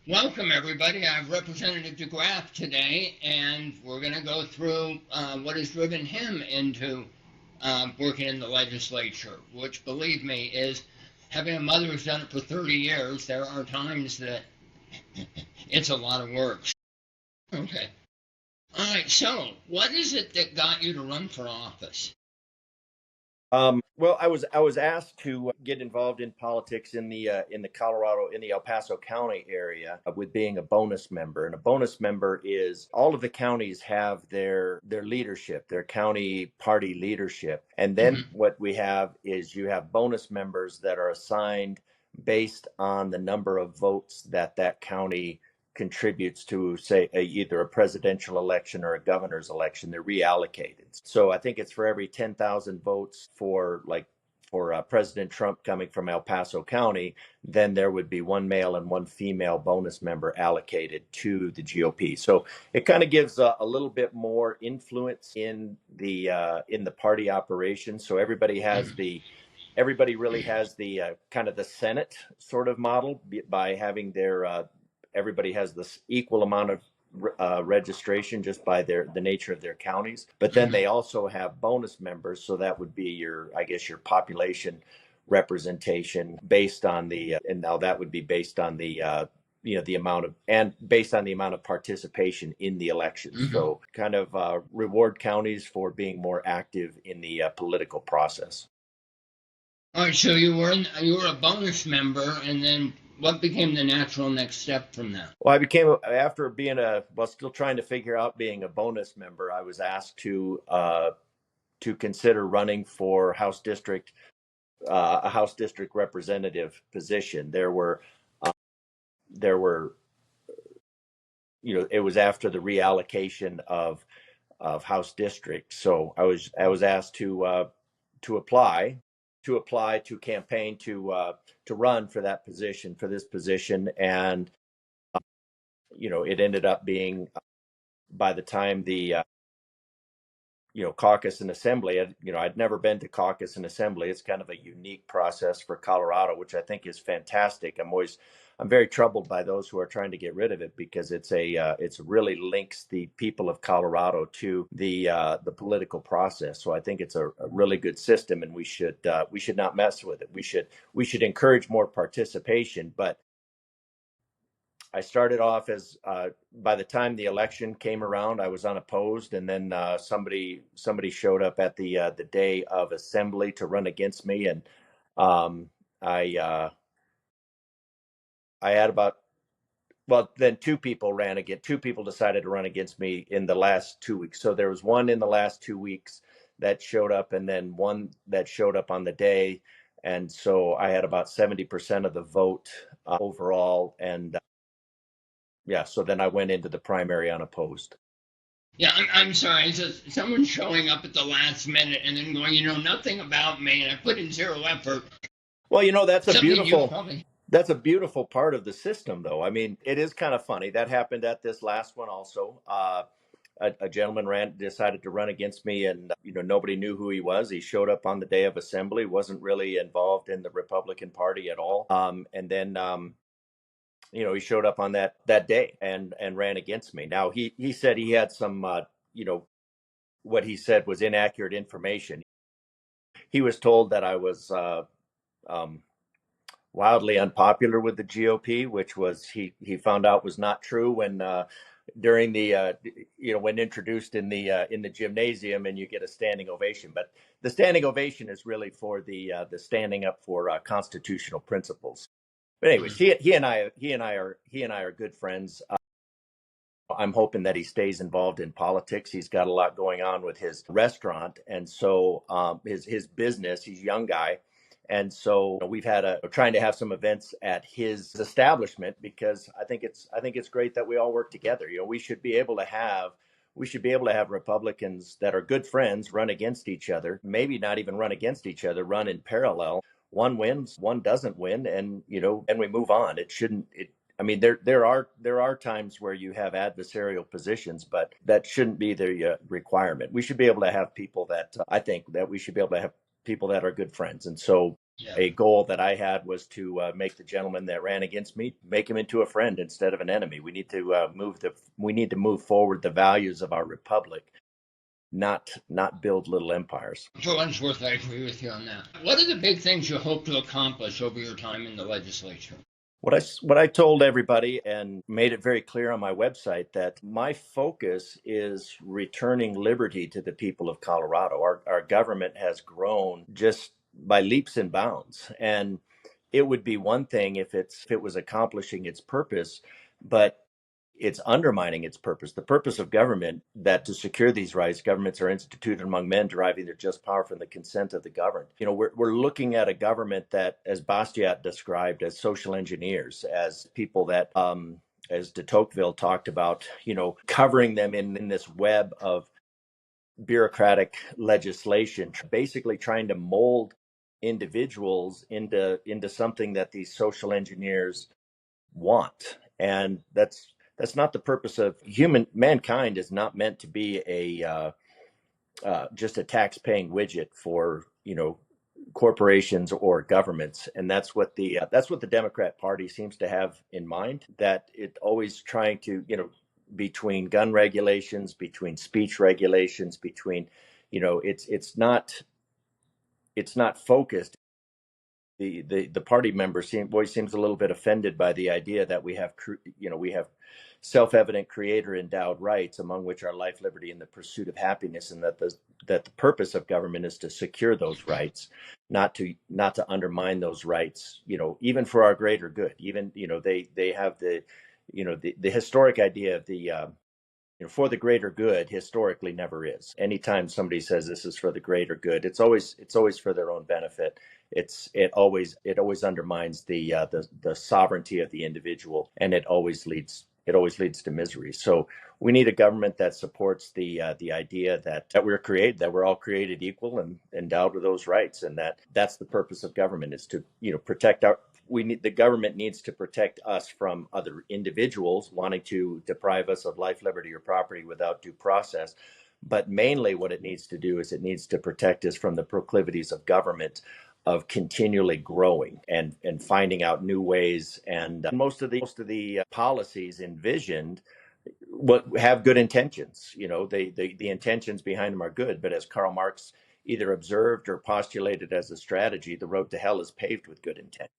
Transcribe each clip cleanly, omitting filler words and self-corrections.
Welcome, everybody. I have Representative DeGraaf today, and we're going to go through what has driven him into working in the legislature, which, believe me, is having a mother who's done it for 30 years. There are times that it's a lot of work. Okay. All right. So, what is it that got you to run for office? Well, I was asked to get involved in politics in the Colorado in the El Paso County area with being a bonus member. And a bonus member is all of the counties have their leadership, their county party leadership. And then Hmm. what we have is you have bonus members that are assigned based on the number of votes that county contributes to, say, either a presidential election or a governor's election. They're reallocated. So I think it's for every 10,000 votes for President Trump coming from El Paso County, then there would be one male and one female bonus member allocated to the GOP. So it kind of gives a little bit more influence in the party operation. So everybody really has the kind of the Senate sort of model by having everybody has this equal amount of registration just by the nature of their counties. But then Hmm. they also have bonus members, so that would be I guess your population representation based on and now that would be based on the amount of and based on the amount of participation in the elections. Hmm. So kind of reward counties for being more active in the political process. All right. So you were a bonus member, and then what became the natural next step from that? Well, I became after being still trying to figure out being a bonus member. I was asked to consider running for a House District representative position. There were it was after the reallocation of House districts, so I was asked to apply to campaign to run for that position for this position, and it ended up being by the time the caucus and assembly. I'd never been to caucus and assembly. It's kind of a unique process for Colorado, which I think is fantastic. I'm very troubled by those who are trying to get rid of it because it's really links the people of Colorado to the political process. So I think it's a really good system, and we should not mess with it. We should encourage more participation, but I started off as by the time the election came around, I was unopposed, and then somebody showed up at the day of assembly to run against me, and um, I had about then two people decided to run against me in the last 2 weeks. So there was one in the last 2 weeks that showed up, and then one that showed up on the day, and so I had about 70% of the vote overall, and yeah, so then I went into the primary unopposed. Yeah, I'm sorry. It's just someone showing up at the last minute and then going, nothing about me, and I put in zero effort. Well, Something you probably. that's a beautiful part of the system, though. I mean, it is kind of funny. That happened at this last one also. A gentleman decided to run against me, and nobody knew who he was. He showed up on the day of assembly, wasn't really involved in the Republican Party at all, and then he showed up on that day and ran against me. Now he said he had some what he said was inaccurate information. He was told that I was um, wildly unpopular with the GOP, which was he found out was not true when during the when introduced in the gymnasium, and you get a standing ovation. But the standing ovation is really for the standing up for constitutional principles. But anyways, Mhm. he and I are good friends. I'm hoping that he stays involved in politics. He's got a lot going on with his restaurant, and so his business. He's a young guy, and so we've had trying to have some events at his establishment because I think it's great that we all work together. We should be able to have Republicans that are good friends run against each other. Maybe not even run against each other, run in parallel. One wins, one doesn't win, and and we move on. It shouldn't. I mean, there are times where you have adversarial positions, but that shouldn't be the requirement. We should be able to have people that I think that we should be able to have people that are good friends, and so Yeah. A goal that I had was to make the gentleman that ran against me, make him into a friend instead of an enemy. We need to move forward the values of our republic, not build little empires. For what it's worth, I agree with you on that. What are the big things you hope to accomplish over your time in the legislature? What I told everybody and made it very clear on my website that my focus is returning liberty to the people of Colorado. Our government has grown just by leaps and bounds, and it would be one thing if it was accomplishing its purpose, but it's undermining its purpose. The purpose of government, that to secure these rights, governments are instituted among men, deriving their just power from the consent of the governed. We're looking at a government that, as Bastiat described, as social engineers, as people that, as de Tocqueville talked about, covering them in this web of bureaucratic legislation, basically trying to mold individuals into something that these social engineers want. And that's not the purpose of mankind is not meant to be a just a tax paying widget for corporations or governments. And that's what the Democrat Party seems to have in mind, that it always trying to between gun regulations, between speech regulations, between it's not focused. The party member always seems a little bit offended by the idea that we have self-evident creator endowed rights, among which are life, liberty, and the pursuit of happiness, and that the purpose of government is to secure those rights, not to undermine those rights, even for our greater good. Even they have the historic idea of the for the greater good historically never is. Anytime somebody says this is for the greater good, it's always for their own benefit. It always undermines the sovereignty of the individual, and it always leads to misery. So we need a government that supports the idea that we're all created equal and endowed with those rights, and that's the purpose of government, is to protect our the government needs to protect us from other individuals wanting to deprive us of life, liberty, or property without due process. But mainly what it needs to do is it needs to protect us from the proclivities of government of continually growing and finding out new ways. And most of the policies envisioned what have good intentions. The intentions behind them are good, but as Karl Marx either observed or postulated as a strategy, the road to hell is paved with good intent.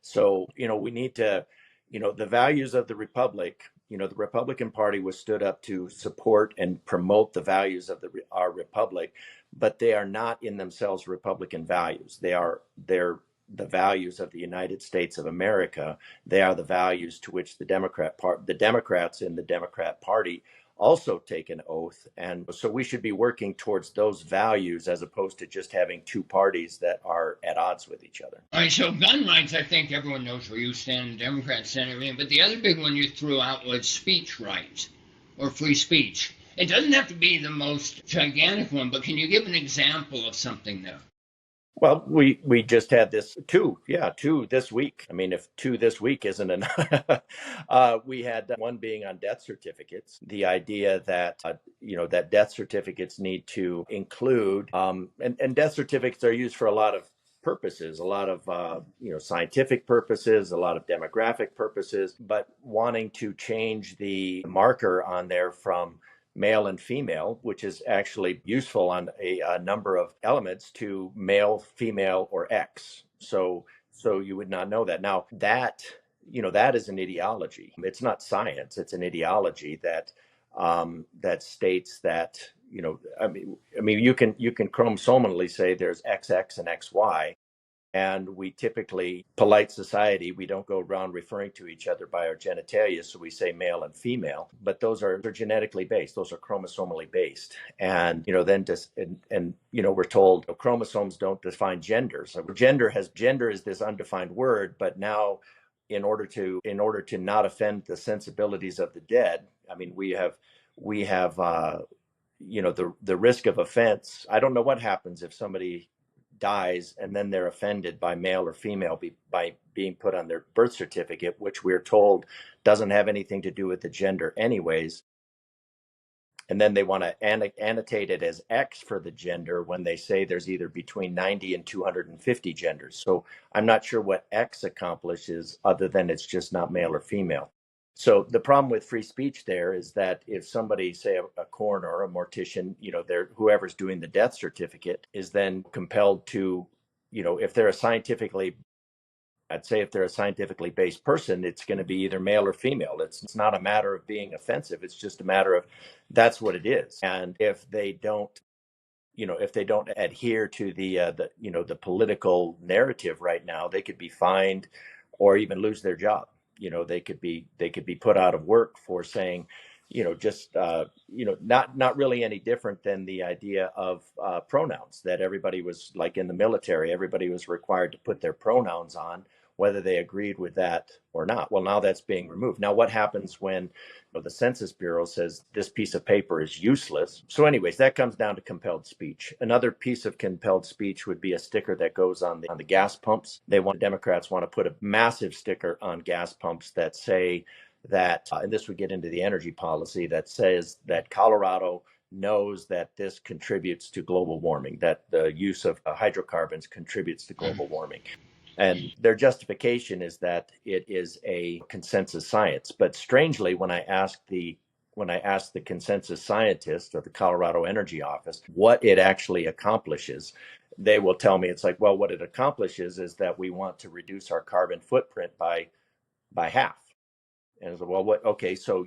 So, we need to, the values of the Republic, the Republican Party was stood up to support and promote the values of our Republic, but they are not in themselves Republican values. They're the values of the United States of America. They are the values to which the Democrats in the Democrat Party also take an oath. And so we should be working towards those values as opposed to just having two parties that are at odds with each other. All right, so gun rights, I think everyone knows where you stand, the Democrats stand, everything. But the other big one you threw out was speech rights or free speech. It doesn't have to be the most gigantic one, but can you give an example of something there? Well, we just had two this week. I mean, if two this week isn't enough, we had one being on death certificates. The idea that that death certificates need to include, and death certificates are used for a lot of purposes, a lot of scientific purposes, a lot of demographic purposes, but wanting to change the marker on there from male and female, which is actually useful on a number of elements, to male, female, or X. So you would not know that. Now that is an ideology. It's not science. It's an ideology that states that I mean you can chromosomally say there's XX and XY, and we typically, polite society, we don't go around referring to each other by our genitalia, so we say male and female, but they're genetically based, those are chromosomally based. And then just and we're told chromosomes don't define gender. So gender is this undefined word, but now in order to not offend the sensibilities of the dead, I mean, we have the risk of offense. I don't know what happens if somebody dies and then they're offended by male or female by being put on their birth certificate, which we're told doesn't have anything to do with the gender anyways. And then they want to annotate it as X for the gender when they say there's either between 90 and 250 genders. So I'm not sure what X accomplishes other than it's just not male or female. So the problem with free speech there is that if somebody, say a coroner or a mortician, they're whoever's doing the death certificate is then compelled to, if they're a scientifically I'd say if they're a scientifically based person, it's going to be either male or female. It's not a matter of being offensive. It's just a matter of that's what it is. And if they don't adhere to the political narrative right now, they could be fined or even lose their job. They could be put out of work for saying, just not really any different than the idea of pronouns, that everybody was, like in the military, everybody was required to put their pronouns on whether they agreed with that or not. Well, now that's being removed. Now, what happens when the Census Bureau says this piece of paper is useless? So anyways, that comes down to compelled speech. Another piece of compelled speech would be a sticker that goes on the gas pumps. Democrats want to put a massive sticker on gas pumps that say that, and this would get into the energy policy, that says that Colorado knows that this contributes to global warming, that the use of hydrocarbons contributes to global warming. And their justification is that it is a consensus science. But strangely, when I asked the consensus scientist of the Colorado Energy Office what it actually accomplishes, they will tell me it's like, well, what it accomplishes is that we want to reduce our carbon footprint by half. And I said, well, what? Okay, so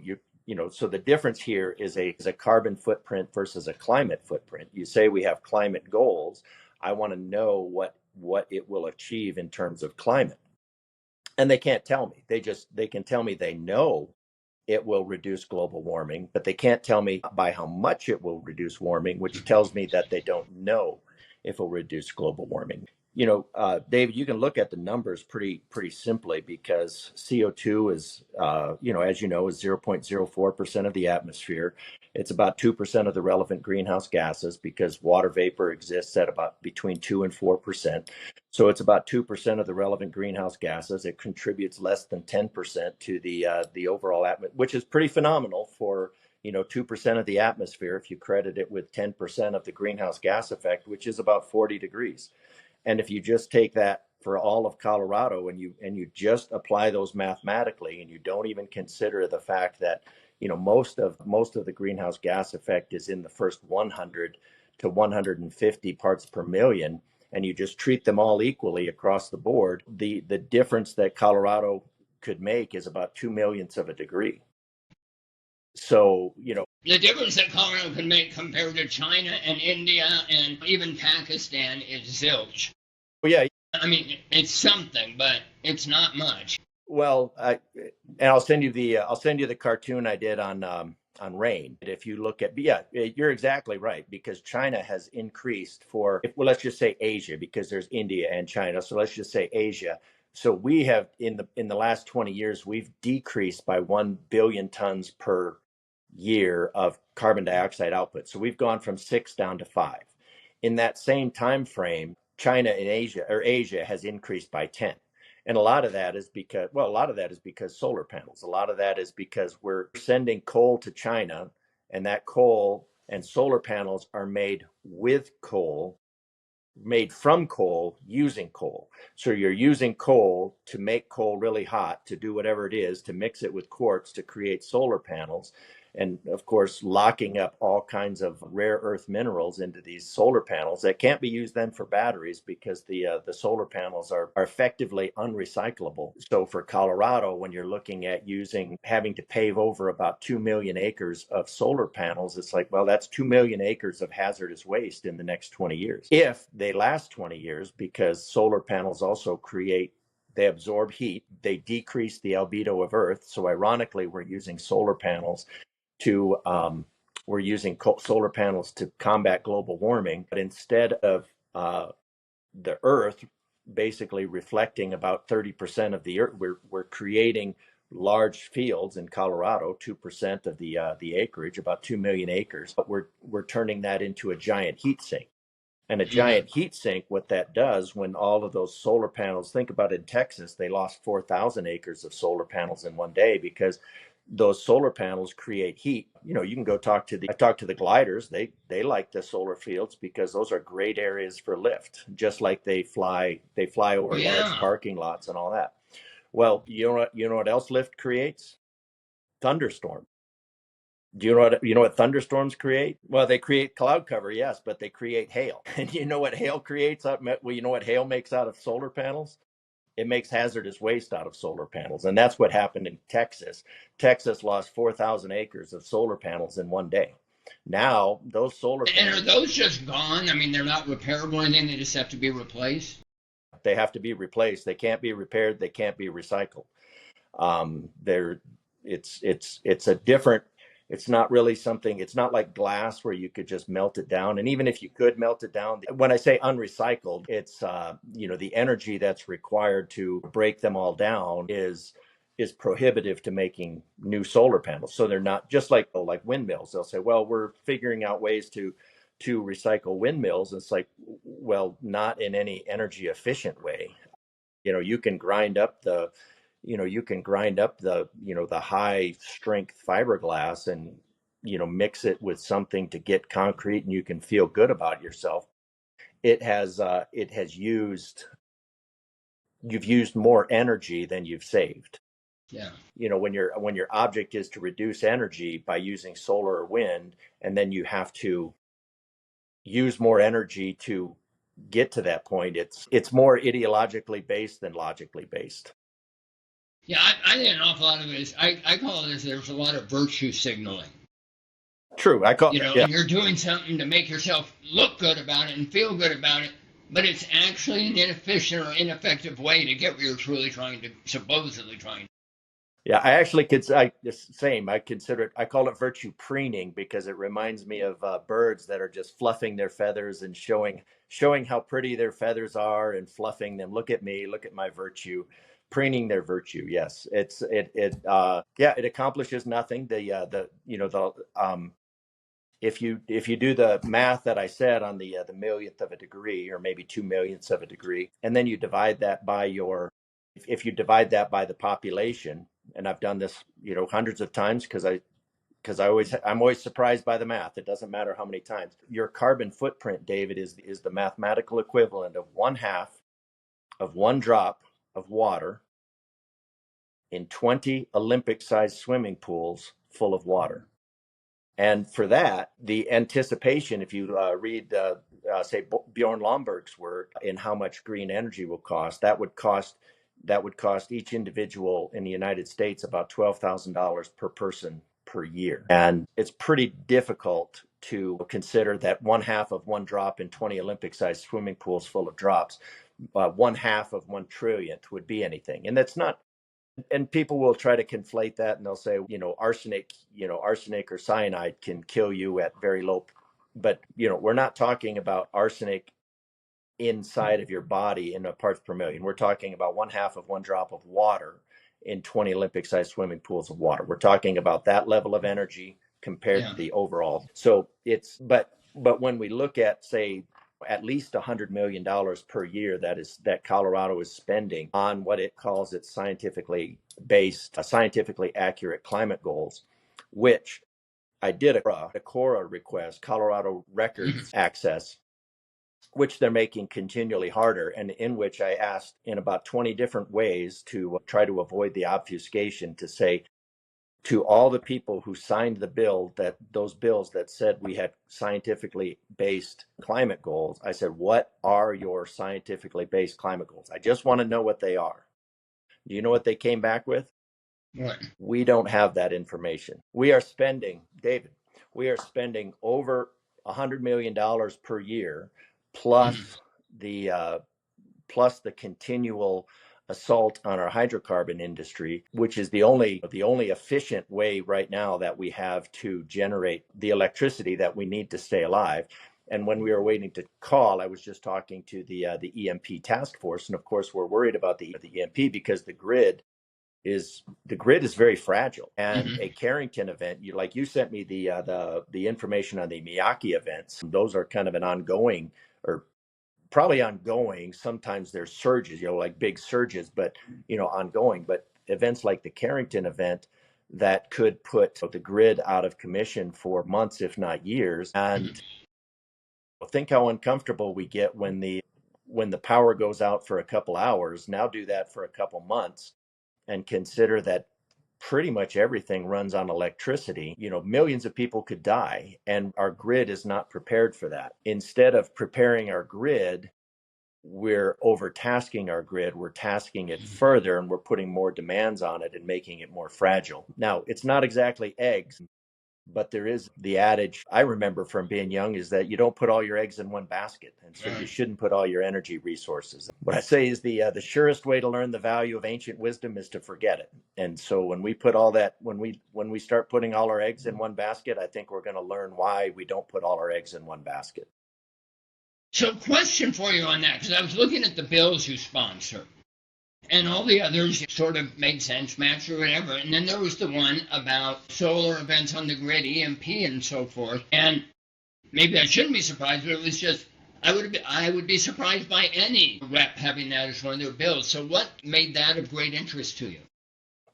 so the difference here is a carbon footprint versus a climate footprint. You say we have climate goals. I want to know what it will achieve in terms of climate. And they can't tell me. They can tell me they know it will reduce global warming, but they can't tell me by how much it will reduce warming, which tells me that they don't know if it will reduce global warming. David, you can look at the numbers pretty simply, because CO2 is, as you know, is 0.04% of the atmosphere. It's about 2% of the relevant greenhouse gases, because water vapor exists at about between 2 and 4%. So it's about 2% of the relevant greenhouse gases. It contributes less than 10% to the overall atmosphere, which is pretty phenomenal for 2% of the atmosphere, if you credit it with 10% of the greenhouse gas effect, which is about 40 degrees. And if you just take that for all of Colorado and you just apply those mathematically, and you don't even consider the fact that most of the greenhouse gas effect is in the first 100 to 150 parts per million, and you just treat them all equally across the board, the difference that Colorado could make is about 2 millionths of a degree. So, the difference that Colorado can make compared to China and India and even Pakistan is zilch. well, yeah. I mean, it's something, but it's not much. Well, I'll send you the cartoon I did on rain. If you look at, yeah, you're exactly right, because China has increased let's just say Asia, because there's India and China. So let's just say Asia. So we have in the last 20 years, we've decreased by 1 billion tons per year of carbon dioxide output. So we've gone from 6 down to 5. In that same time frame, China and Asia has increased by 10. And a lot of that is because solar panels. A lot of that is because we're sending coal to China, and that coal and solar panels are made from coal, using coal. So you're using coal to make coal really hot, to do whatever it is, to mix it with quartz to create solar panels. And of course, locking up all kinds of rare earth minerals into these solar panels that can't be used then for batteries, because the solar panels are effectively unrecyclable. So for Colorado, when you're looking at having to pave over about 2 million acres of solar panels, it's like, well, that's 2 million acres of hazardous waste in the next 20 years. If they last 20 years, because solar panels also they absorb heat, they decrease the albedo of Earth. So ironically, we're using solar panels to combat global warming, but instead of the Earth basically reflecting about 30% of the Earth, we're creating large fields in Colorado, 2% of the acreage, about 2 million acres, but we're turning that into a giant heat sink. And a giant heat sink, what that does when all of those solar panels, think about it, in Texas, they lost 4,000 acres of solar panels in one day, because those solar panels create heat. You can go I talk to the gliders. They like the solar fields because those are great areas for lift, just like they fly Oh over large yeah. parking lots and all that. Well, you know what else lift creates? Thunderstorm. Do you know what thunderstorms create? Well, they create cloud cover, yes, but they create hail. And you know what hail creates? Well, you know what hail makes out of solar panels? It makes hazardous waste out of solar panels, and that's what happened in Texas. Texas lost 4,000 acres of solar panels in one day. Now those solar And are panels, those just gone? I mean, they're not repairable or anything. They just have to be replaced. they have to be replaced. They can't be repaired. They can't be recycled. They're it's a different. It's not really something. It's not like glass where you could just melt it down. And even if you could melt it down, when I say unrecycled, it's the energy that's required to break them all down is prohibitive to making new solar panels. So they're not just like windmills. They'll say, well, we're figuring out ways to recycle windmills. It's like, well, not in any energy efficient way. You can grind up the high strength fiberglass and mix it with something to get concrete, and you can feel good about yourself. It has you've used more energy than you've saved. Yeah. When your object is to reduce energy by using solar or wind, and then you have to use more energy to get to that point, it's more ideologically based than logically based. Yeah, I think an awful lot of it is, I call it as there's a lot of virtue signaling. True. I call Yeah. And you're doing something to make yourself look good about it and feel good about it, but it's actually an inefficient or ineffective way to get what you're supposedly trying. Yeah, I actually could. Same. I consider it. I call it virtue preening because it reminds me of birds that are just fluffing their feathers and showing how pretty their feathers are and fluffing them. Look at me. Look at my virtue. Preening their virtue. Yes, yeah, it accomplishes nothing. If you do the math that I said on the millionth of a degree, or maybe 2 millionths of a degree, and then you divide that by if you divide that by the population, and I've done this hundreds of times I'm always surprised by the math. It doesn't matter how many times. Your carbon footprint, David, is the mathematical equivalent of one half of one drop of water in 20 Olympic-sized swimming pools full of water. And for that, the anticipation, if you read, say, Bjorn Lomborg's work in how much green energy will cost, that would cost each individual in the United States about $12,000 per person per year. And it's pretty difficult to consider that one half of one drop in 20 Olympic-sized swimming pools full of drops, one half of 1 trillionth would be anything. And that's not. And people will try to conflate that, and they'll say, arsenic or cyanide can kill you at very low. But we're not talking about arsenic inside of your body in a parts per million. We're talking about one half of one drop of water in 20 Olympic-sized swimming pools of water. We're talking about that level of energy compared to Yeah. the overall. So but when we look at, say, at least $100 million per year that Colorado is spending on what it calls its scientifically accurate climate goals, which I did a CORA request, Colorado Records Access, which they're making continually harder, and in which I asked in about 20 different ways to try to avoid the obfuscation, to say to all the people who signed those bills that said we had scientifically based climate goals, I said, what are your scientifically based climate goals? I just want to know what they are. Do you know what they came back with? What? We don't have that information. David, we are spending over $100 million per year, plus the continual assault on our hydrocarbon industry, which is the only efficient way right now that we have to generate the electricity that we need to stay alive. And when we were waiting to call, I was just talking to the EMP task force, and of course we're worried about the EMP because the grid is very fragile. And a Carrington event, you sent me the information on the Miyake events. Those are kind of an ongoing, or probably ongoing. Sometimes there's surges, like big surges, but ongoing. But events like the Carrington event, that could put the grid out of commission for months, if not years. And think how uncomfortable we get when the power goes out for a couple hours. Now do that for a couple months and consider that pretty much everything runs on electricity. Millions of people could die, and our grid is not prepared for that. Instead of preparing our grid, we're overtasking our grid, we're tasking it further, and we're putting more demands on it and making it more fragile. Now, it's not exactly eggs, but there is the adage I remember from being young is that you don't put all your eggs in one basket, and so you shouldn't put all your energy resources. What I say is the surest way to learn the value of ancient wisdom is to forget it. And so when we put all that, when we start putting all our eggs in one basket, I think we're going to learn why we don't put all our eggs in one basket. So, question for you on that, because I was looking at the bills you sponsor, and all the others sort of made sense, match or whatever. And then there was the one about solar events on the grid, EMP and so forth. And maybe I shouldn't be surprised, but it was just I would be surprised by any rep having that as one of their bills. So, what made that of great interest to you?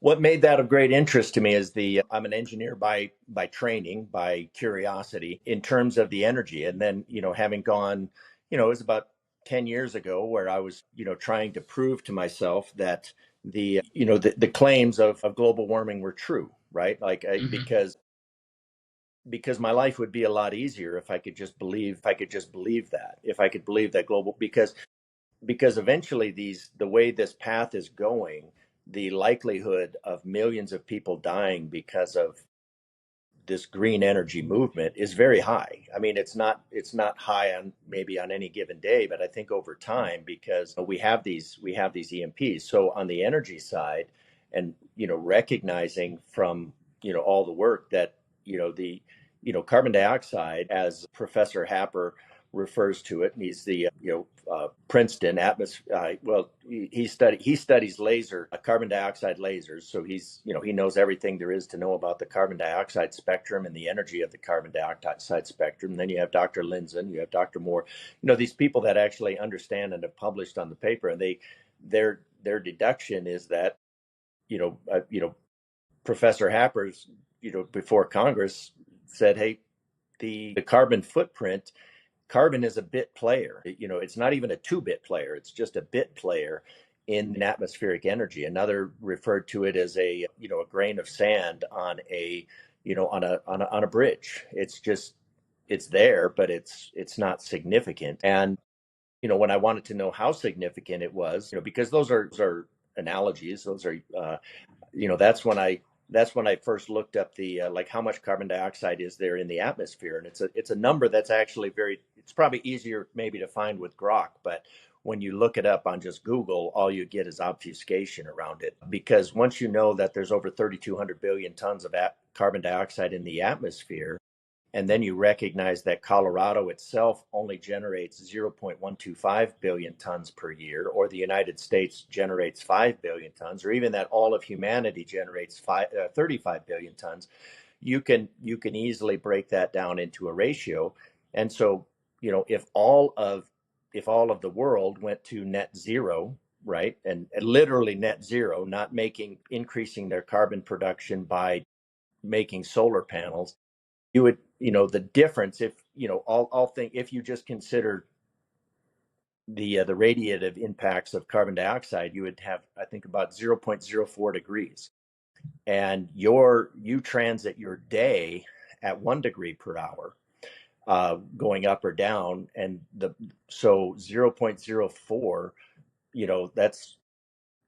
What made that of great interest to me is I'm an engineer by training, by curiosity, in terms of the energy. And then, having gone, it was about 10 years ago where I was, trying to prove to myself that the claims of global warming were true, right? Like, because my life would be a lot easier if I could just believe, that, if I could believe that because eventually the way this path is going, the likelihood of millions of people dying because of this green energy movement is very high. I mean, it's not high on maybe on any given day, but I think over time, because we have these EMPs. So on the energy side, and recognizing from all the work that the carbon dioxide, as Professor Happer refers to it, and he's the Princeton atmosphere. Well, he studies carbon dioxide lasers, so he knows everything there is to know about the carbon dioxide spectrum and the energy of the carbon dioxide spectrum. And then you have Dr. Lindzen, you have Dr. Moore, these people that actually understand and have published on the paper, and their deduction is that Professor Happer's before Congress said, hey, the carbon footprint. Carbon is a bit player. It's not even a 2-bit player. It's just a bit player in atmospheric energy. Another referred to it as a grain of sand on a bridge. It's there, but it's not significant. And when I wanted to know how significant it was, because those are analogies. Those are that's when I first looked up the like how much carbon dioxide is there in the atmosphere, and it's a number that's actually it's probably easier maybe to find with Grok, but when you look it up on just Google, all you get is obfuscation around it, because once you know that there's over 3,200 billion tons of carbon dioxide in the atmosphere, and then you recognize that Colorado itself only generates 0.125 billion tons per year, or the United States generates 5 billion tons, or even that all of humanity generates 35 billion tons, you can easily break that down into a ratio. And so, if all of the world went to net zero, right, and literally net zero, not increasing their carbon production by making solar panels, you would, the difference, if I'll think, if you just consider the radiative impacts of carbon dioxide, you would have, I think, about 0.04 degrees, and you transit your day at 1 degree per hour, going up or down, and so 0.04, that's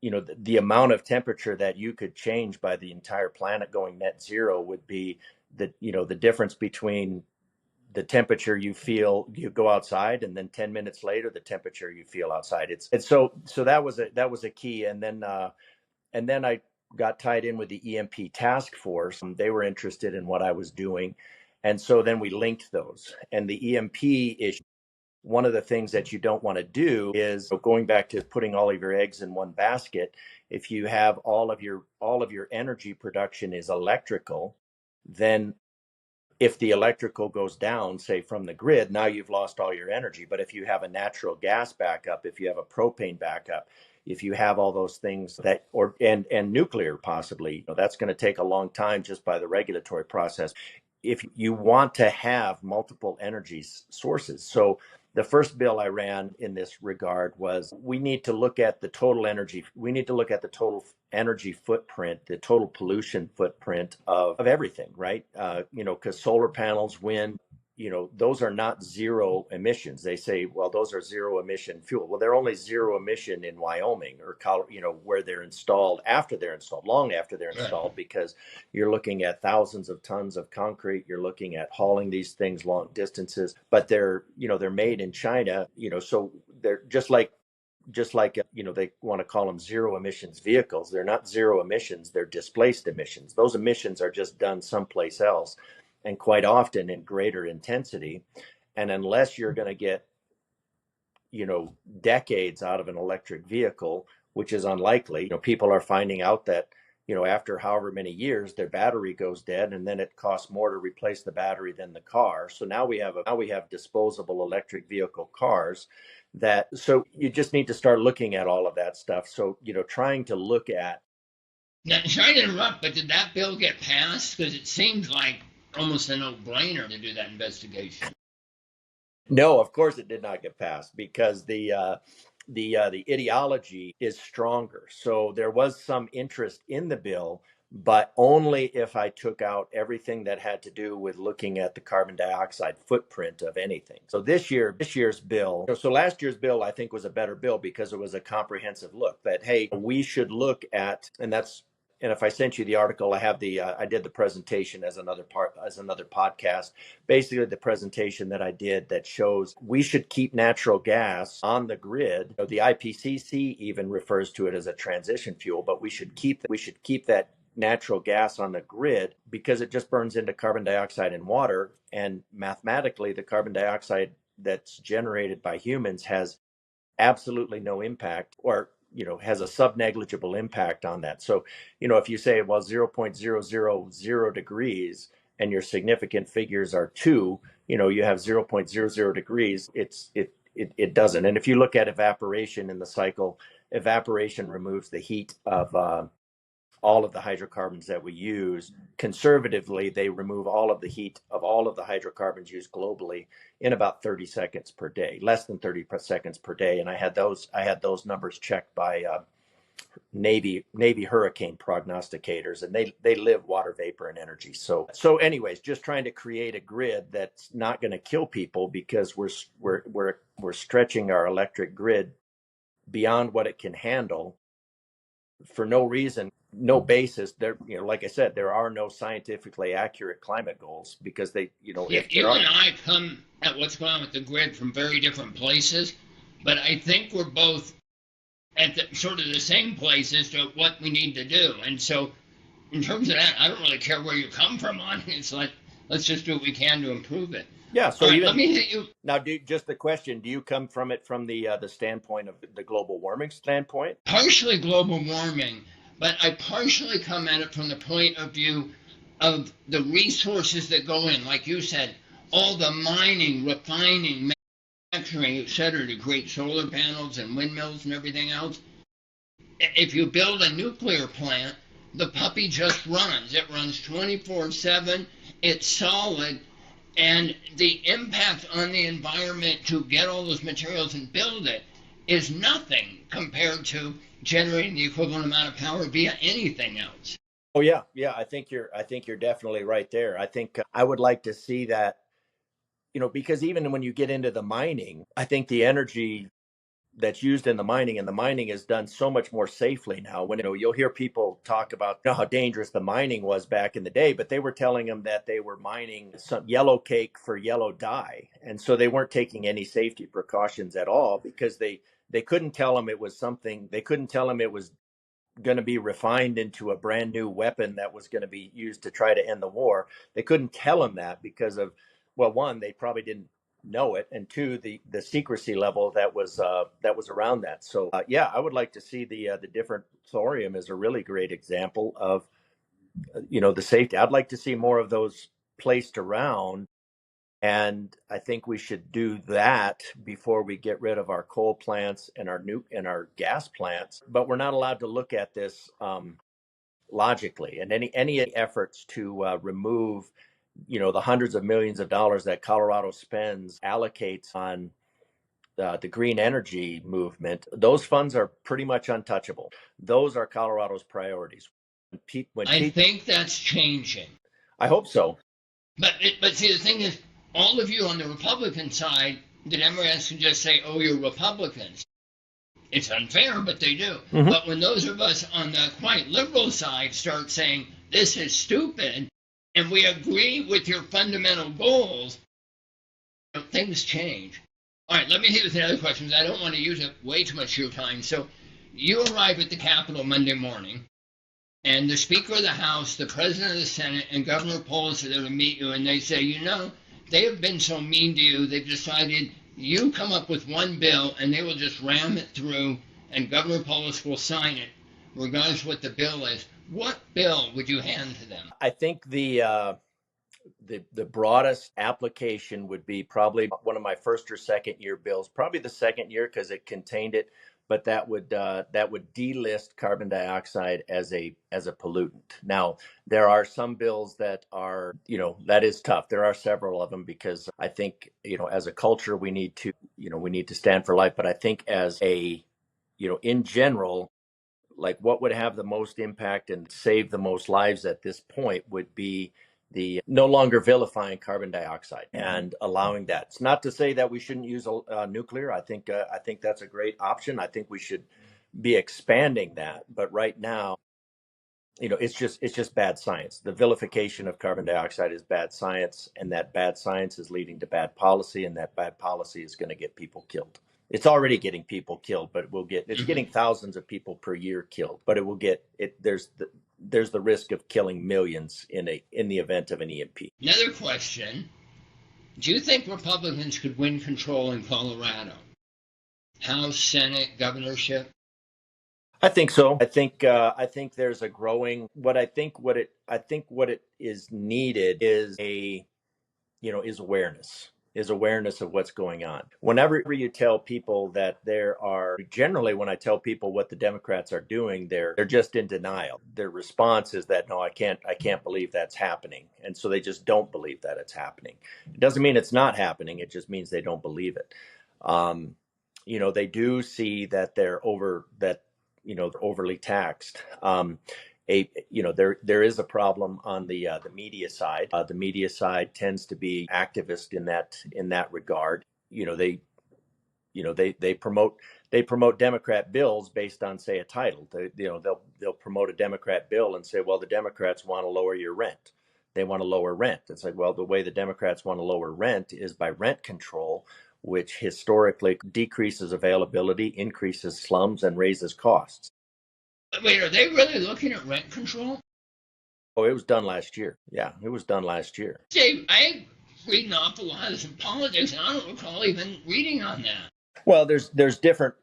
the amount of temperature that you could change by the entire planet going net zero would be the difference between the temperature you feel you go outside, and then 10 minutes later the temperature you feel outside. It's so that was a key. And then I got tied in with the EMP task force. They were interested in what I was doing, and so then we linked those. And the EMP issue, one of the things that you don't want to do is, going back to putting all of your eggs in one basket, if you have all of your energy production is electrical, then if the electrical goes down, say from the grid, now you've lost all your energy. But if you have a natural gas backup, if you have a propane backup, if you have all those things that, or and nuclear possibly, that's going to take a long time just by the regulatory process. If you want to have multiple energy sources, so the first bill I ran in this regard was we need to look at the total energy. We need to look at the total energy footprint, the total pollution footprint of everything, right? Because solar panels, wind, those are not zero emissions. They say, well, those are zero emission fuel. Well, they're only zero emission in Wyoming or Colorado, where they're installed after they're installed, long after they're Right. installed, because you're looking at thousands of tons of concrete. You're looking at hauling these things long distances, but they're made in China, so they're just like they want to call them zero emissions vehicles. They're not zero emissions, they're displaced emissions. Those emissions are just done someplace else, and quite often in greater intensity. And unless you're going to get decades out of an electric vehicle, which is unlikely, people are finding out that after however many years their battery goes dead, and then it costs more to replace the battery than the car. So now we have disposable electric vehicle cars. So you just need to start looking at all of that stuff. So trying to look at. Now, sorry to interrupt, but did that bill get passed? Because it seems like almost a no-brainer to do that investigation. No, of course it did not get passed, because the ideology is stronger. So there was some interest in the bill, but only if I took out everything that had to do with looking at the carbon dioxide footprint of anything. So this year's bill, so last year's bill, I think, was a better bill because it was a comprehensive look that, hey, we should look at, and if I sent you the article, I did the presentation as another podcast. Basically, the presentation that I did that shows we should keep natural gas on the grid. The IPCC even refers to it as a transition fuel, but we should keep that natural gas on the grid because it just burns into carbon dioxide and water. And mathematically, the carbon dioxide that's generated by humans has absolutely no impact, or has a sub-negligible impact on that. So if you say, well, 0.000 degrees and your significant figures are 2, you have 0.00 degrees, it doesn't. And if you look at evaporation in the cycle, evaporation removes the heat of all of the hydrocarbons that we use. Conservatively, they remove all of the heat of all of the hydrocarbons used globally in about 30 seconds per day, less than 30 seconds per day. And I had those numbers checked by Navy hurricane prognosticators, and they live water vapor and energy. So anyways, just trying to create a grid that's not going to kill people, because we're stretching our electric grid beyond what it can handle for no reason, no basis. There, like I said, there are no scientifically accurate climate goals, because if there You are. and I come at what's going on with the grid from very different places, but I think we're both at sort of the same place as to what we need to do. And so, in terms of that, I don't really care where you come from on it. It's like, let's just do what we can to improve it. Yeah. So All right, even let me hit you. now, just the question: do you come from it from the standpoint of the global warming standpoint? Partially global warming, but I partially come at it from the point of view of the resources that go in. Like you said, all the mining, refining, manufacturing, etc., to create solar panels and windmills and everything else. If you build a nuclear plant, the puppy just runs. It runs 24/7. It's solid. And the impact on the environment to get all those materials and build it is nothing compared to generating the equivalent amount of power via anything else. Oh yeah, yeah. I think you're definitely right there. I think I would like to see that, because even when you get into the mining, I think the energy that's used in the mining, and the mining is done so much more safely now. When you'll hear people talk about how dangerous the mining was back in the day, but they were telling them that they were mining some yellow cake for yellow dye, and so they weren't taking any safety precautions at all, because they couldn't tell them it was something. They couldn't tell them it was going to be refined into a brand new weapon that was going to be used to try to end the war. They couldn't tell them that because of, well, one, they probably didn't know it, and two, the secrecy level that was around that. So yeah, I would like to see the different thorium is a really great example of the safety. I'd like to see more of those placed around And I think we should do that before we get rid of our coal plants and our gas plants. But we're not allowed to look at this logically. And any efforts to remove, the hundreds of millions of dollars that Colorado allocates on the green energy movement, those funds are pretty much untouchable. Those are Colorado's priorities. I think that's changing. I hope so. But see, the thing is, all of you on the Republican side, the Democrats can just say, "Oh, you're Republicans." It's unfair, but they do. Mm-hmm. But when those of us on the quite liberal side start saying this is stupid, and we agree with your fundamental goals, things change. All right, let me hit you with another question. I don't want to use up way too much of your time. So, you arrive at the Capitol Monday morning, and the Speaker of the House, the President of the Senate, and Governor Polis are there to meet you, and they say, they have been so mean to you, they've decided you come up with one bill, and they will just ram it through, and Governor Polis will sign it, regardless of what the bill is. What bill would you hand to them? I think the broadest application would be probably one of my first or second year bills, probably the second year because it contained it, but that would delist carbon dioxide as a pollutant. Now there are some bills that are, that is tough. There are several of them because I think, as a culture we need to stand for life, but I think as a, in general, like what would have the most impact and save the most lives at this point would be the no longer vilifying carbon dioxide and allowing that. It's not to say that we shouldn't use nuclear. I think that's a great option. I think we should be expanding that. But right now, it's just bad science. The vilification of carbon dioxide is bad science, and that bad science is leading to bad policy, and that bad policy is going to get people killed. It's already getting people killed, but it's getting thousands of people per year killed. But it will get it. There's the risk of killing millions in the event of an EMP. Another question: do you think Republicans could win control in Colorado? House, Senate, governorship? I think so. I think there's a growing. What it is needed is is awareness of what's going on. Whenever you tell people that when I tell people what the Democrats are doing, they're just in denial. Their response is that, no, I can't believe that's happening. And so they just don't believe that it's happening. It doesn't mean it's not happening. It just means they don't believe it. They do see that they're overly taxed. There is a problem on the media side. The media side tends to be activist in that regard. They promote Democrat bills based on, say, a title. They'll promote a Democrat bill and say, well, the Democrats want to lower your rent. They want to lower rent. It's like, well, the way the Democrats want to lower rent is by rent control, which historically decreases availability, increases slums, and raises costs. Wait, are they really looking at rent control? Oh, it was done last year. Yeah, it was done last year. Dave, I read an awful lot of this in politics, and I don't recall even reading on that. Well, there's different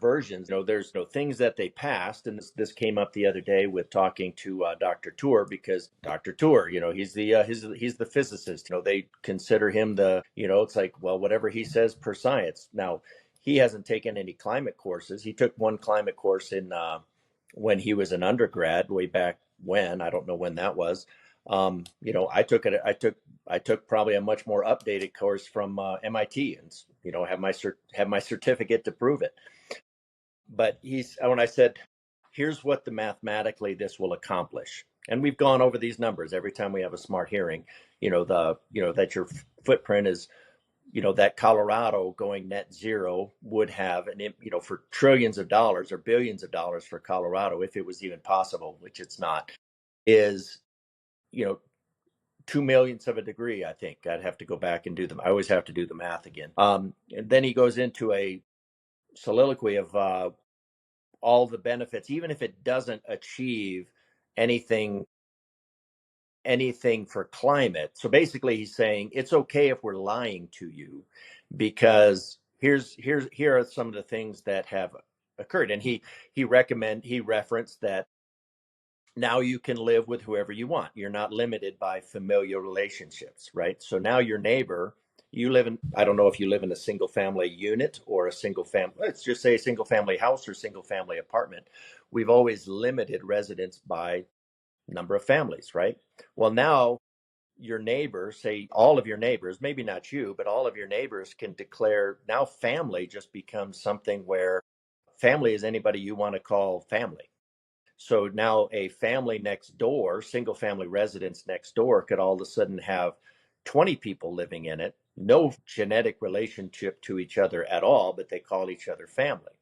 versions. There's things that they passed, and this came up the other day with talking to Dr. Tour, because Dr. Tour, he's the physicist. They consider him it's like, well, whatever he says per science. Now, he hasn't taken any climate courses. He took one climate course in when he was an undergrad way back when. I don't know when that was. I took it. I took probably a much more updated course from MIT, and have my certificate to prove it. But when I said, here's what mathematically this will accomplish, and we've gone over these numbers every time we have a smart hearing. That your footprint is, that Colorado going net zero would have for trillions of dollars or billions of dollars for Colorado, if it was even possible, which it's not, is 2/millionths of a degree. I think I'd have to go back and do them. I always have to do the math again. And then he goes into a soliloquy of all the benefits, even if it doesn't achieve anything for climate. So basically he's saying it's okay if we're lying to you, because here are some of the things that have occurred. And he referenced that Now you can live with whoever you want. You're not limited by familial relationships, right? So now your neighbor, you live in, I don't know if you live in a single family unit or a single family, let's just say a single family house or single family apartment. We've always limited residents by number of families, right? Well, now your neighbors, say all of your neighbors, maybe not you, but all of your neighbors can declare, now family just becomes something where family is anybody you want to call family. So now a family next door, single family residence next door, could all of a sudden have 20 people living in it, no genetic relationship to each other at all, but they call each other family.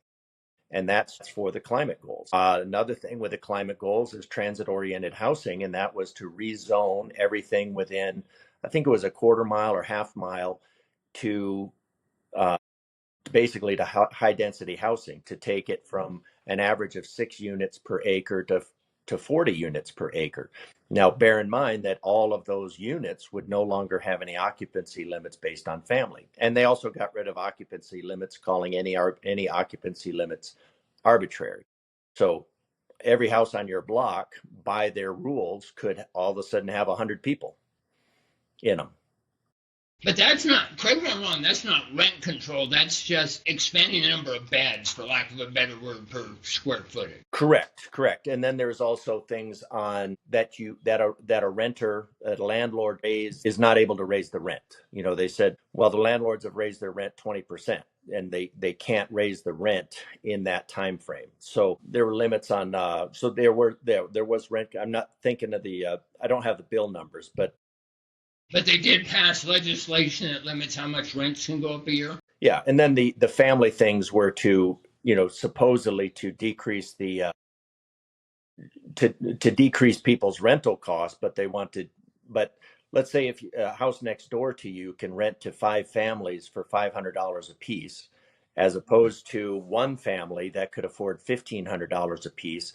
And that's for the climate goals. Another thing with the climate goals is transit oriented housing, and that was to rezone everything within, I think it was a quarter mile or half mile to uh, basically to high density housing, to take it from an average of 6 units per acre to 40 units per acre. Now, bear in mind that all of those units would no longer have any occupancy limits based on family. And they also got rid of occupancy limits, calling any occupancy limits arbitrary. So every house on your block, by their rules, could all of a sudden have 100 people in them. But that's not, correct me if I'm wrong, that's not rent control. That's just expanding the number of beds, for lack of a better word, per square footage. Correct. And then there's also things on that a renter, a landlord is not able to raise the rent. You know, they said, well, the landlords have raised their rent 20%, and they can't raise the rent in that time frame. So there were limits on. So there was rent. I'm not thinking of the. I don't have the bill numbers, but they did pass legislation that limits how much rents can go up a year. Yeah, and then the family things were to, supposedly to decrease the to decrease people's rental costs, but but let's say if a house next door to you can rent to 5 families for $500 a piece, as opposed to one family that could afford $1,500 a piece,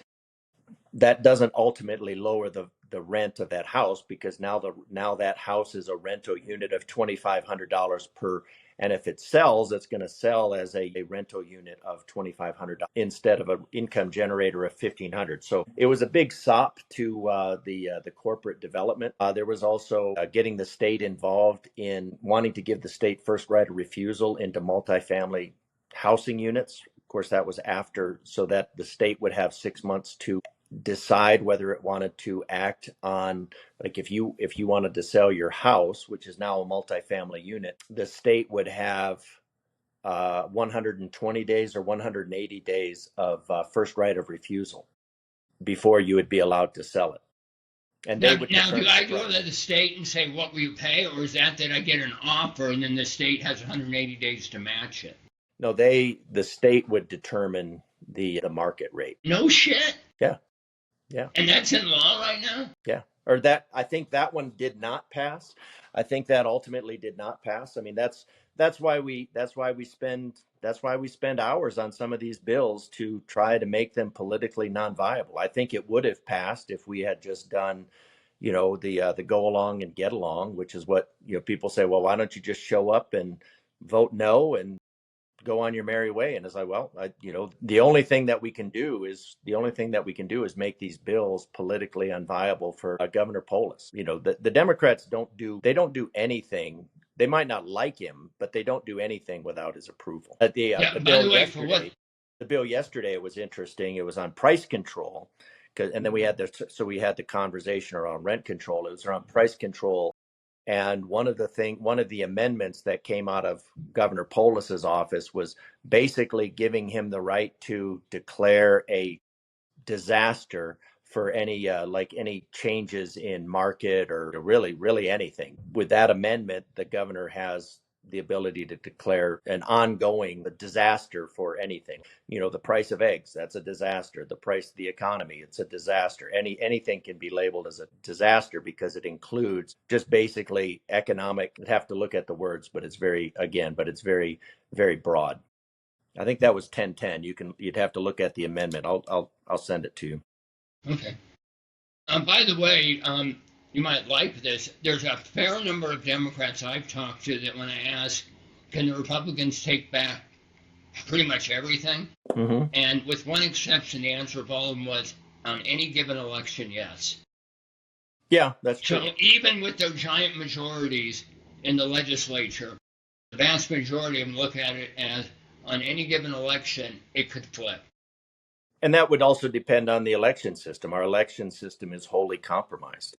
that doesn't ultimately lower the rent of that house, because now that house is a rental unit of $2,500 per, and if it sells, it's going to sell as a rental unit of $2,500 instead of an income generator of $1,500. So it was a big sop to the corporate development. There was also getting the state involved in wanting to give the state first right of refusal into multifamily housing units. Of course, that was after, so that the state would have 6 months to decide whether it wanted to act on, like, if you wanted to sell your house, which is now a multifamily unit, the state would have 120 days or 180 days of first right of refusal before you would be allowed to sell it. And now, do I go to the state and say, what will you pay, or is that I get an offer and then the state has 180 days to match it? No, the state would determine the market rate. No shit. Yeah. And that's in law right now? Yeah. Or that, I think that one did not pass. I think that ultimately did not pass. I mean, that's why we spend hours on some of these bills, to try to make them politically non-viable. I think it would have passed if we had just done, the go along and get along, which is what, people say, well, why don't you just show up and vote no and go on your merry way? And it's like, well, the only thing that we can do is make these bills politically unviable for Governor Polis. The Democrats don't do anything. They might not like him, but they don't do anything without his approval. The bill yesterday was interesting. It was on price control, and then we had the conversation around rent control. It was around price control. And one of the amendments that came out of Governor Polis's office was basically giving him the right to declare a disaster for any changes in market, or really anything. With that amendment, the governor has the ability to declare an ongoing disaster for anything. The price of eggs, that's a disaster. The price of the economy, it's a disaster. Anything can be labeled as a disaster because it includes just basically economic. You'd have to look at the words, but it's very, very broad. I think that was 1010. You'd have to look at the amendment. I'll send it to you. Okay. By the way, you might like this. There's a fair number of Democrats I've talked to that when I ask, can the Republicans take back pretty much everything? Mm-hmm. And with one exception, the answer of all of them was, On any given election, yes. Yeah, that's true. So even with their giant majorities in the legislature, the vast majority of them look at it as on any given election, it could flip. And that would also depend on the election system. Our election system is wholly compromised.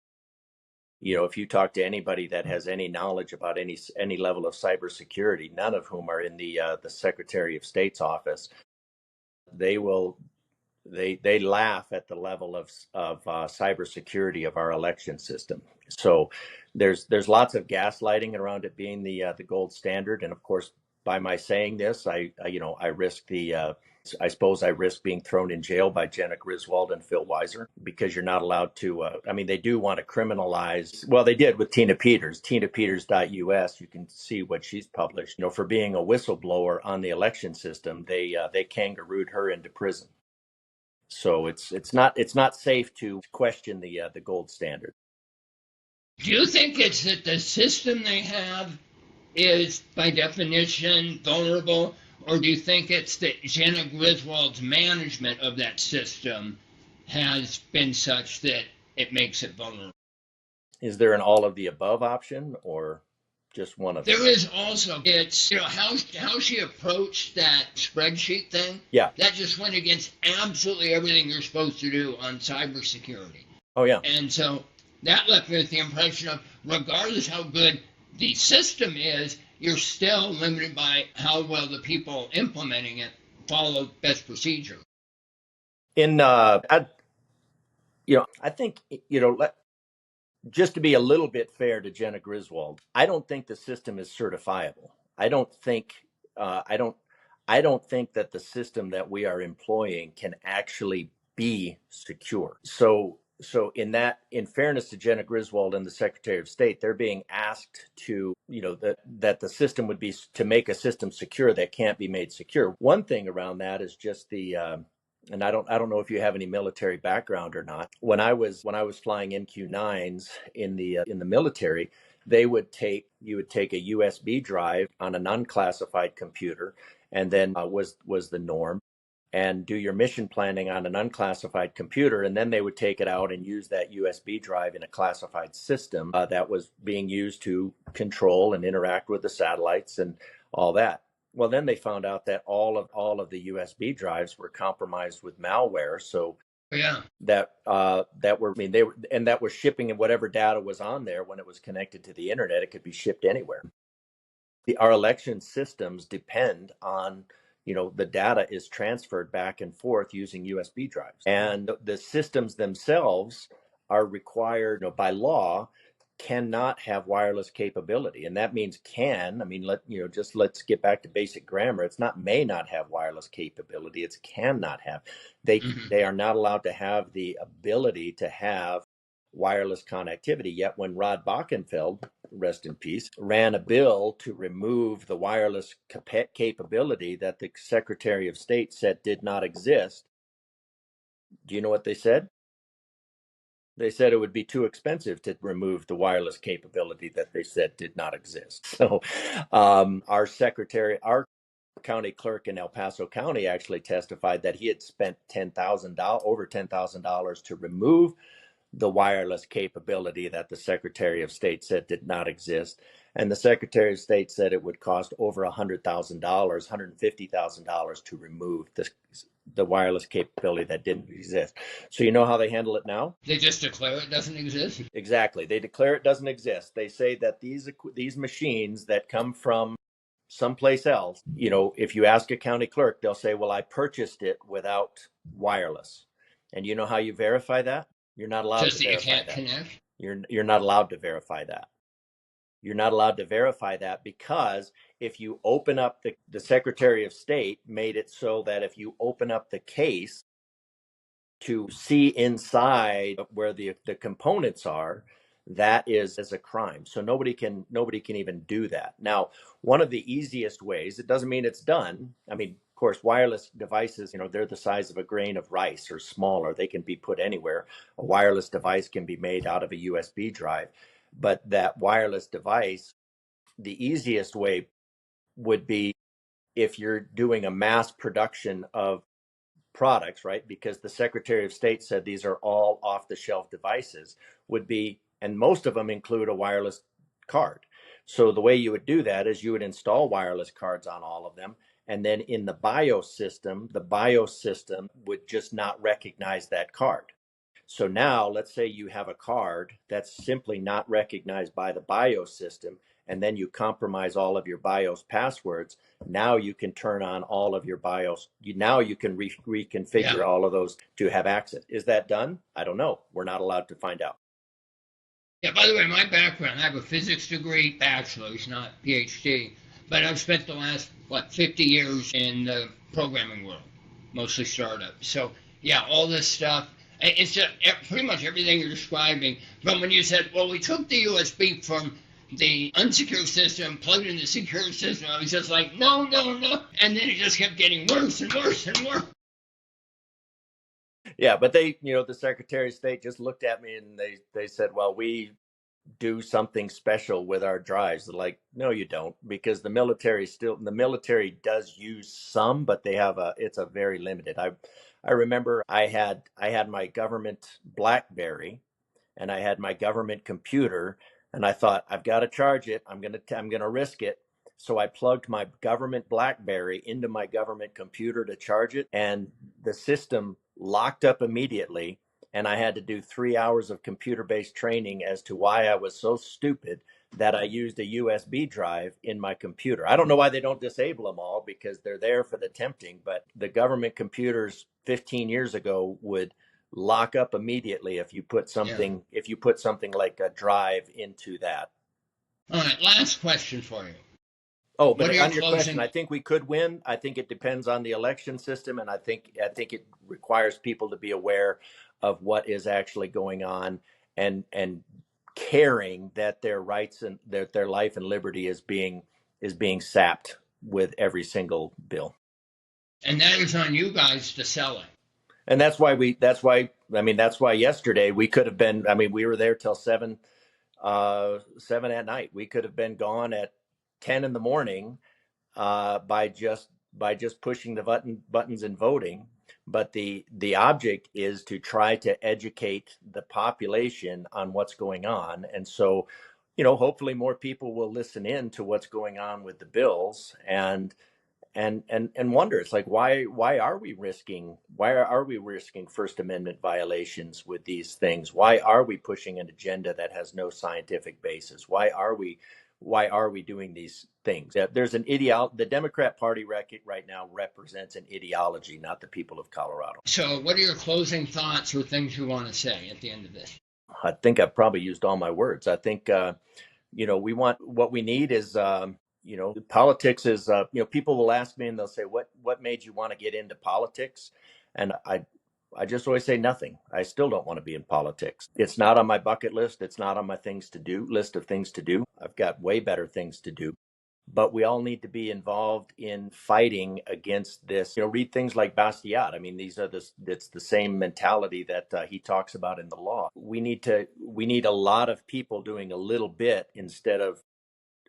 If you talk to anybody that has any knowledge about any level of cybersecurity, none of whom are in the Secretary of State's office, they will they laugh at the level of cybersecurity of our election system. So there's lots of gaslighting around it being the gold standard, and of course, by my saying this, I risk I suppose I risk being thrown in jail by Jenna Griswold and Phil Weiser, because you're not allowed to. I mean, they do want to criminalize. Well, they did with Tina Peters. TinaPeters.us. You can see what she's published. For being a whistleblower on the election system, they kangarooed her into prison. So it's not safe to question the gold standard. Do you think it's that the system they have is by definition vulnerable, or do you think it's that Jenna Griswold's management of that system has been such that it makes it vulnerable? Is there an all of the above option, or just one of them? There is also, it's how she approached that spreadsheet thing. Yeah. That just went against absolutely everything you're supposed to do on cybersecurity. Oh yeah. And so that left me with the impression of, regardless how good the system is, you're still limited by how well the people implementing it follow best procedure. I think just to be a little bit fair to Jenna Griswold, I don't think the system is certifiable. I don't think that the system that we are employing can actually be secure. So in fairness to Jenna Griswold and the Secretary of State, they're being asked to, that the system would be to make a system secure that can't be made secure. One thing around that is just and I don't know if you have any military background or not. When I was flying MQ-9s in the military, you would take a USB drive on an unclassified computer, and then was the norm, and do your mission planning on an unclassified computer, and then they would take it out and use that USB drive in a classified system that was being used to control and interact with the satellites and all that. Well, then they found out that all of the USB drives were compromised with malware. So Yeah. that that was shipping, and whatever data was on there when it was connected to the internet, it could be shipped anywhere. Our election systems depend on, the data is transferred back and forth using USB drives, and the systems themselves are required, by law, cannot have wireless capability. And that means can. I mean, let's get back to basic grammar. It's not may not have wireless capability, it's cannot have. They are not allowed to have the ability to have wireless connectivity. Yet when Rod Bockenfeld, rest in peace, ran a bill to remove the wireless capability that the Secretary of State said did not exist, do you know what they said? They said it would be too expensive to remove the wireless capability that they said did not exist. So our county clerk in El Paso County actually testified that he had spent over $10,000 to remove the wireless capability that the Secretary of State said did not exist. And the Secretary of State said it would cost over $100,000, $150,000 to remove the wireless capability that didn't exist. So you know how they handle it now? They just declare it doesn't exist? Exactly. They declare it doesn't exist. They say that these machines that come from someplace else, if you ask a county clerk, they'll say, well, I purchased it without wireless. And you know how you verify that? You're not allowed Just to that you verify can't that. connect? You're not allowed to verify that. You're not allowed to verify that, because if you open up the Secretary of State made it so that if you open up the case to see inside where the components are, that is a crime. So nobody can even do that. Now, one of the easiest ways, it doesn't mean it's done. I mean, of course, wireless devices, they're the size of a grain of rice or smaller. They can be put anywhere. A wireless device can be made out of a USB drive. But that wireless device, the easiest way would be if you're doing a mass production of products, right? Because the Secretary of State said these are all off the shelf devices, would be, and most of them include a wireless card. So the way you would do that is you would install wireless cards on all of them. And then in the BIOS system would just not recognize that card. So now let's say you have a card that's simply not recognized by the BIOS system, and then you compromise all of your BIOS passwords. Now you can turn on all of your BIOS. Now you can reconfigure Yeah. all of those to have access. Is that done? I don't know. We're not allowed to find out. Yeah, by the way, my background, I have a physics degree, bachelor's, not PhD, but I've spent the last, 50 years in the programming world, mostly startups. So, yeah, all this stuff, it's just pretty much everything you're describing. From when you said, well, we took the USB from the unsecure system, plugged it in the secure system, I was just like, no, no, no. And then it just kept getting worse and worse and worse. Yeah, but the Secretary of State just looked at me and they said, well, we do something special with our drives. They're like, no, you don't, because the military does use some, but it's a very limited. I remember I had my government BlackBerry and I had my government computer, and I thought, I've got to charge it. I'm gonna risk it. So I plugged my government BlackBerry into my government computer to charge it, and the system locked up immediately. And I had to do 3 hours of computer-based training as to why I was so stupid that I used a USB drive in my computer. I don't know why they don't disable them all, because they're there for the tempting, but the government computers 15 years ago would lock up immediately if you put Yeah. something like a drive into that. All right, last question for you. Oh, What but are your on your question, closing? I think we could win. I think it depends on the election system, and I think it requires people to be aware of what is actually going on, and caring that their rights and their life and liberty is being sapped with every single bill. And that is on you guys to sell it. And that's why yesterday we could have been, we were there till 7 at night. We could have been gone at 10 in the morning, by just pushing the buttons and voting. But the object is to try to educate the population on what's going on. And so, hopefully more people will listen in to what's going on with the bills, and wonder, it's like, why are we risking First Amendment violations with these things? Why are we pushing an agenda that has no scientific basis? Why are we doing these things? There's the Democrat Party right now represents an ideology, not the people of Colorado. So, what are your closing thoughts or things you want to say at the end of this? I think I've probably used all my words. I think what we need is, politics is, people will ask me and they'll say, what made you want to get into politics? And I just always say nothing. I still don't want to be in politics. It's not on my bucket list. It's not on my list of things to do. I've got way better things to do. But we all need to be involved in fighting against this. Read things like Bastiat. It's the same mentality that he talks about in the law. We need a lot of people doing a little bit instead of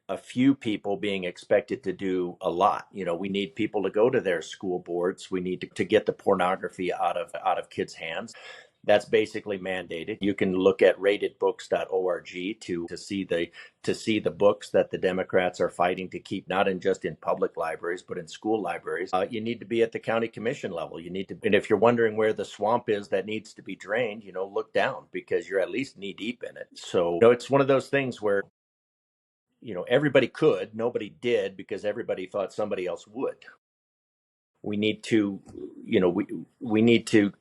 a few people being expected to do a lot. We need people to go to their school boards. We need to get the pornography out of kids' hands. That's basically mandated. You can look at ratedbooks.org to see the books that the Democrats are fighting to keep, not just in public libraries, but in school libraries. You need to be at the county commission level. And if you're wondering where the swamp is that needs to be drained, look down, because you're at least knee deep in it. So, it's one of those things where, everybody could, nobody did, because everybody thought somebody else would. We need to, we need to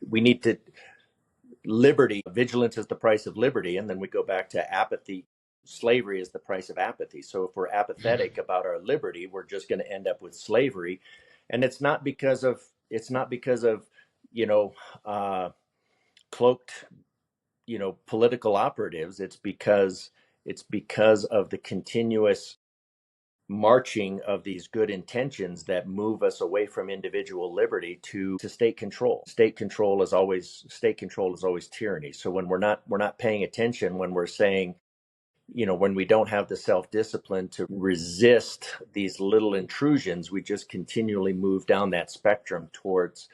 liberty. Vigilance is the price of liberty. And then we go back to apathy. Slavery is the price of apathy. So if we're apathetic about our liberty, we're just going to end up with slavery. And it's not because of, you know, cloaked, political operatives. It's because of the continuous marching of these good intentions that move us away from individual liberty to state control. State control is always tyranny. So when we're not paying attention, when we're saying, when we don't have the self-discipline to resist these little intrusions, we just continually move down that spectrum towards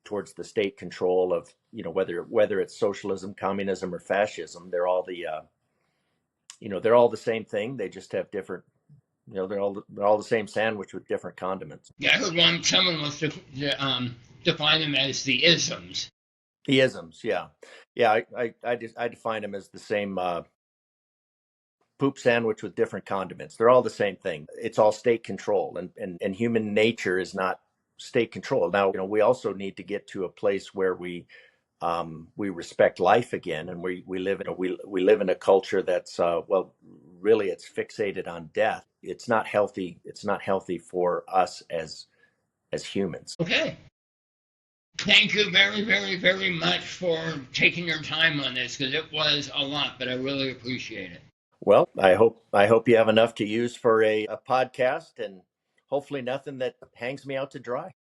towards the state control of, whether it's socialism, communism, or fascism. They're all the same thing. They just have different. They're all the same sandwich with different condiments. Yeah, I heard someone was define them as the isms. The isms, yeah, yeah. I define them as the same poop sandwich with different condiments. They're all the same thing. It's all state control, and human nature is not state control. Now, we also need to get to a place where we respect life again, and we live in a culture that's really it's fixated on death. It's not healthy. It's not healthy for us as humans. Okay. Thank you very, very, very much for taking your time on this, because it was a lot, but I really appreciate it. Well, I hope you have enough to use for a podcast, and hopefully nothing that hangs me out to dry.